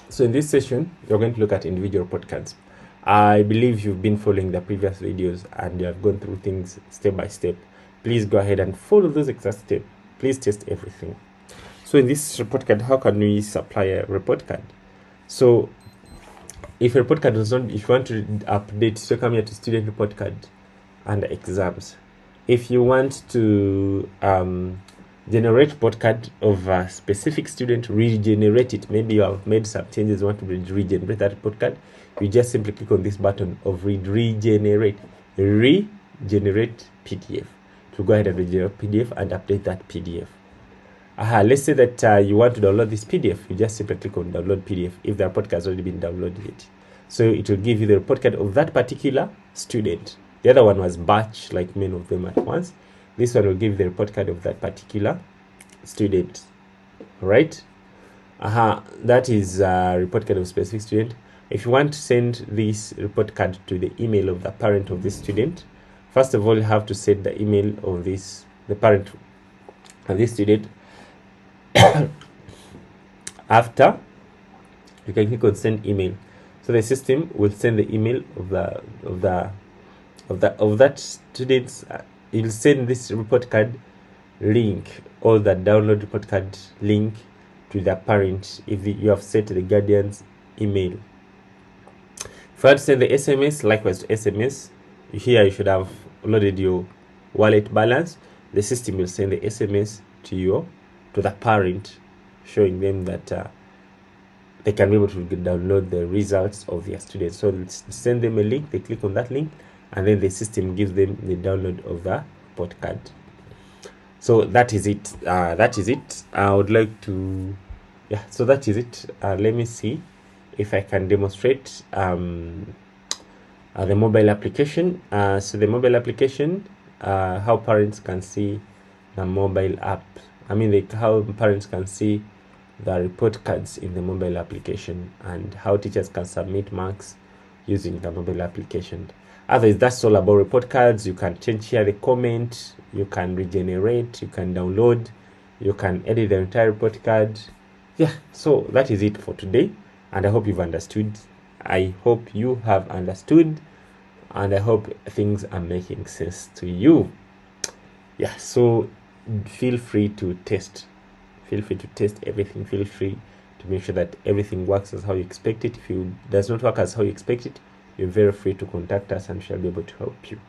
So in this session, you're going to look at individual podcasts. I believe you've been following the previous videos and you have gone through things step by step. Please go ahead and follow those exact steps. Please test everything. So in this report card, how can we supply a report card? So if a report card does not, if you want to update, so come here to student report card under exams. If you want to generate report card of a specific student, regenerate it. Maybe you have made some changes, you want to regenerate that report card. You just simply click on this button of regenerate PDF. To go ahead and regenerate PDF and update that PDF. Let's say that you want to download this PDF. You just simply click on download PDF if the report card has already been downloaded. So it will give you the report card of that particular student. The other one was batch, like many of them at once. This one will give the report card of that particular student. All right. That is a report card of specific student. If you want to send this report card to the email of the parent of this student, first of all, you have to set the email of the parent of this student. After, you can click on send email. So the system will send the email of that student's. You'll send this report card link or the download report card link to the parent if you have set the guardian's email. If you want to send the SMS, likewise to SMS, here you should have loaded your wallet balance. The system will send the SMS to the parent, showing them that they can be able to download the results of their students. So send them a link, they click on that link, and then the system gives them the download of the report card. So that is it. I would like to, so that is it. Let me see if I can demonstrate the mobile application. So the mobile application, how parents can see the mobile app. How parents can see the report cards in the mobile application, and how teachers can submit marks using the mobile application. Otherwise, that's all about report cards. You can change here the comment, you can regenerate, you can download, you can edit the entire report card. So that is it for today, and I hope you've understood. I hope you have understood, and I hope things are making sense to you. So feel free to test everything. Feel free to make sure that everything works as how you expect it. If it does not work as how you expect it, you're very free to contact us and we'll be able to help you.